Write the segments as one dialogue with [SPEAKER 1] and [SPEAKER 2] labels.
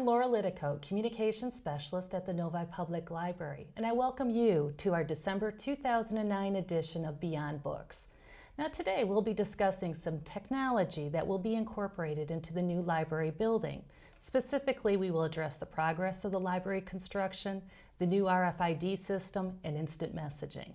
[SPEAKER 1] I'm Laura Litico, Communications Specialist at the Novi Public Library, and I welcome you to our December 2009 edition of Beyond Books. Now today we'll be discussing some technology that will be incorporated into the new library building. Specifically, we will address the progress of the library construction, the new RFID system, and instant messaging.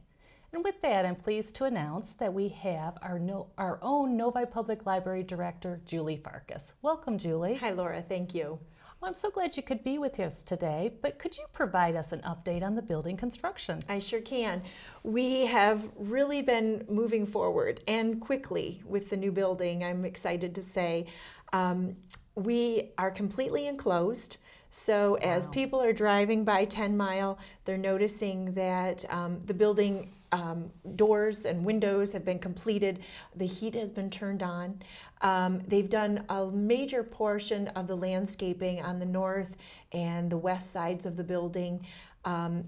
[SPEAKER 1] And with that, I'm pleased to announce that we have our own Novi Public Library Director, Julie Farkas. Welcome, Julie.
[SPEAKER 2] Hi, Laura. Thank you.
[SPEAKER 1] Well, I'm so glad you could be with us today, but could you provide us an update on the building construction?
[SPEAKER 2] I sure can. We have really been moving forward and quickly with the new building, I'm excited to say. We are completely enclosed. So as people are driving by 10 Mile, they're noticing that the building doors and windows have been completed. The heat has been turned on. They've done a major portion of the landscaping on the north and the west sides of the building.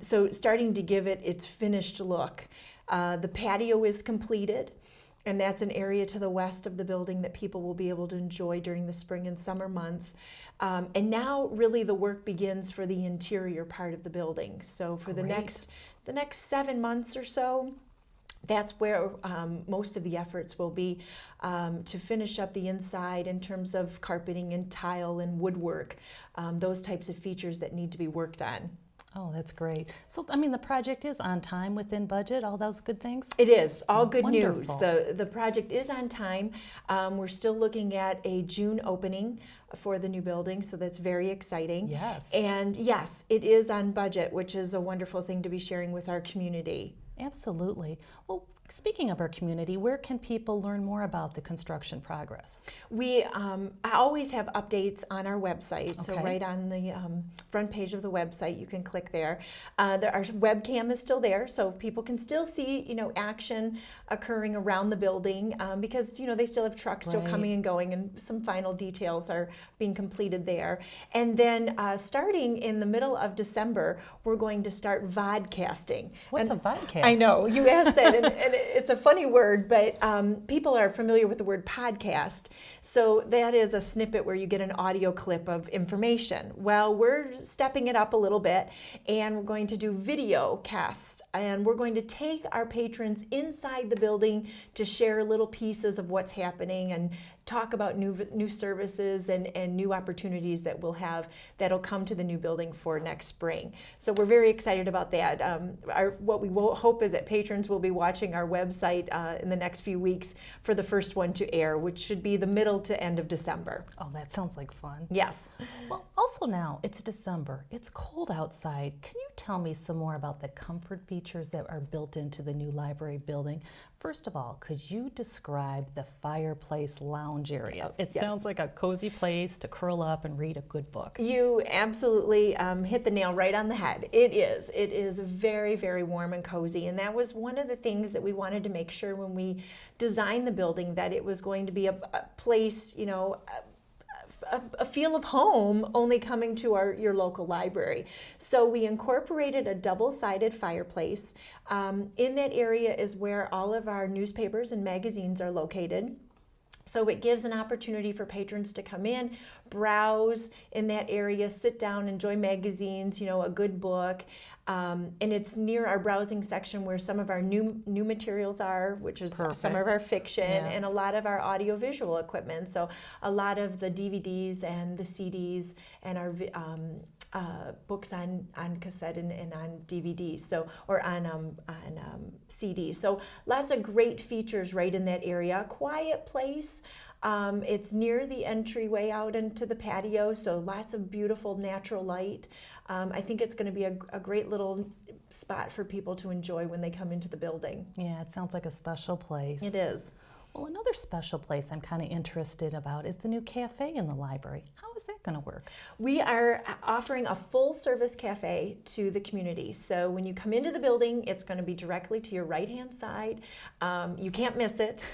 [SPEAKER 2] So starting to give it its finished look. The patio is completed. And that's an area to the west of the building that people will be able to enjoy during the spring and summer months. And now really the work begins for the interior part of the building. So for the next 7 months or so, that's where most of the efforts will be to finish up the inside in terms of carpeting and tile and woodwork, those types of features that need to be worked on.
[SPEAKER 1] Oh, that's great. So, I mean, the project is on time, within budget, all those good things?
[SPEAKER 2] It is. All good
[SPEAKER 1] Wonderful.
[SPEAKER 2] news. The project is on time. We're still looking at a June opening for the new building, so that's very exciting.
[SPEAKER 1] Yes.
[SPEAKER 2] And yes, it is on budget, which is a wonderful thing to be sharing with our community.
[SPEAKER 1] Absolutely. Well, speaking of our community, where can people learn more about the construction progress?
[SPEAKER 2] We always have updates on our website, so
[SPEAKER 1] Okay.
[SPEAKER 2] right on the front page of the website, you can click there. Our webcam is still there, so people can still see, action occurring around the building because, they still have trucks still
[SPEAKER 1] Right.
[SPEAKER 2] coming and going, and some final details are being completed there. And then starting in the middle of December, we're going to start vodcasting.
[SPEAKER 1] What's
[SPEAKER 2] And
[SPEAKER 1] a vodcast?
[SPEAKER 2] I know, you asked that, and it's a funny word, but people are familiar with the word podcast. So that is a snippet where you get an audio clip of information. Well, we're stepping it up a little bit, and we're going to do video casts, and we're going to take our patrons inside the building to share little pieces of what's happening and talk about new services and new opportunities that we'll have that'll come to the new building for next spring. So we're very excited about that. What we hope is that patrons will be watching our website in the next few weeks for the first one to air, which should be the middle to end of December.
[SPEAKER 1] Oh, that sounds like fun.
[SPEAKER 2] Yes.
[SPEAKER 1] Well, also now, it's December. It's cold outside. Can you tell me some more about the comfort features that are built into the new library building? First of all, could you describe the fireplace lounge area? It sounds like a cozy place to curl up and read a good book.
[SPEAKER 2] You absolutely hit the nail right on the head. It is. It is very, very warm and cozy, and that was one of the things that we wanted to make sure when we designed the building, that it was going to be a place, a feel of home only coming to your local library. So we incorporated a double-sided fireplace. In that area is where all of our newspapers and magazines are located. So it gives an opportunity for patrons to come in, browse in that area, sit down, enjoy magazines, a good book. And it's near our browsing section where some of our new materials are, which is some of our fiction and a lot of our audiovisual equipment. So a lot of the DVDs and the CDs and our books on cassette and on DVDs, or on CDs. So lots of great features right in that area. A quiet place. It's near the entryway out into the patio, so lots of beautiful natural light. I think it's going to be a great little spot for people to enjoy when they come into the building.
[SPEAKER 1] Yeah, it sounds like a special place.
[SPEAKER 2] It is.
[SPEAKER 1] Well, another special place I'm kind of interested about is the new cafe in the library. How is that going to work?
[SPEAKER 2] We are offering a full-service cafe to the community. So when you come into the building, it's going to be directly to your right-hand side. You can't miss it.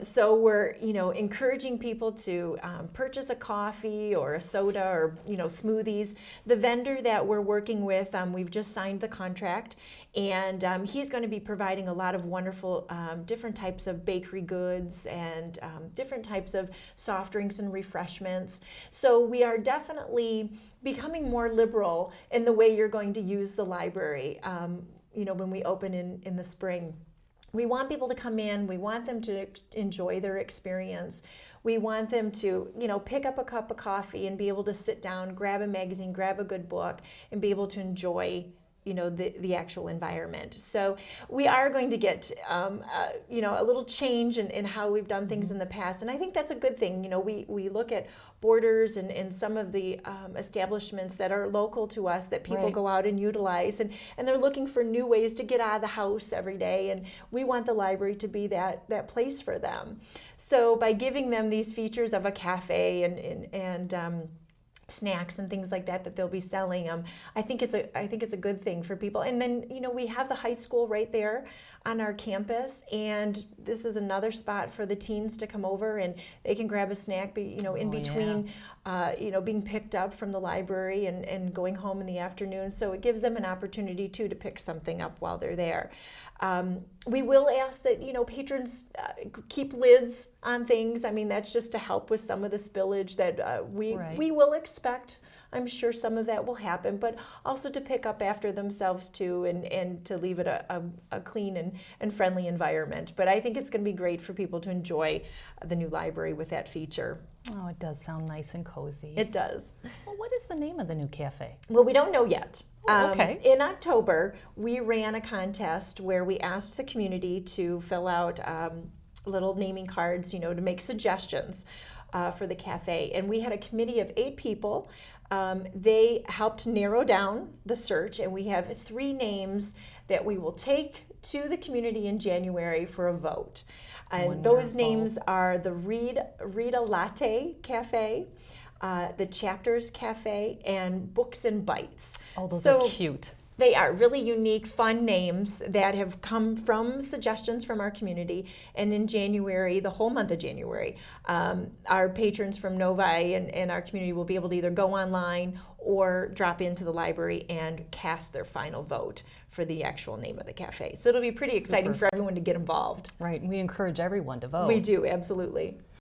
[SPEAKER 2] So we're, encouraging people to purchase a coffee or a soda or, smoothies. The vendor that we're working with, we've just signed the contract, and he's going to be providing a lot of wonderful different types of bakery goods goods and different types of soft drinks and refreshments. So we are definitely becoming more liberal in the way you're going to use the library, when we open in the spring. We want people to come in. We want them to enjoy their experience. We want them to, pick up a cup of coffee and be able to sit down, grab a magazine, grab a good book, and be able to enjoy the actual environment. So we are going to get, a little change in how we've done things in the past. And I think that's a good thing. We look at Borders and some of the establishments that are local to us that people
[SPEAKER 1] Right.
[SPEAKER 2] go out and utilize. And they're looking for new ways to get out of the house every day. And we want the library to be that place for them. So by giving them these features of a cafe and snacks and things like that they'll be selling. I think it's a good thing for people. And then we have the high school right there on our campus, and this is another spot for the teens to come over and they can grab a snack, in between, being picked up from the library and going home in the afternoon. So it gives them an opportunity too to pick something up while they're there. We will ask that patrons keep lids on things. I mean, that's just to help with some of the spillage that we will expect. I'm sure some of that will happen, but also to pick up after themselves too, and to leave it a clean and friendly environment. But I think it's going to be great for people to enjoy the new library with that feature.
[SPEAKER 1] Oh, it does sound nice and cozy.
[SPEAKER 2] It does.
[SPEAKER 1] Well, what is the name of the new cafe?
[SPEAKER 2] Well, we don't know yet.
[SPEAKER 1] Oh, okay.
[SPEAKER 2] In October, we ran a contest where we asked the community to fill out little naming cards, to make suggestions for the cafe. And we had a committee of 8 people. They helped narrow down the search, and we have 3 names that we will take to the community in January for a vote. And those names are the Rita Latte Cafe, the Chapters Cafe, and Books and Bites.
[SPEAKER 1] Oh, those are cute.
[SPEAKER 2] They are really unique, fun names that have come from suggestions from our community. And in January, the whole month of January, our patrons from Novi and our community will be able to either go online or drop into the library and cast their final vote for the actual name of the cafe. So it'll be pretty exciting for everyone to get involved.
[SPEAKER 1] Right, and we encourage everyone to vote.
[SPEAKER 2] We do, absolutely.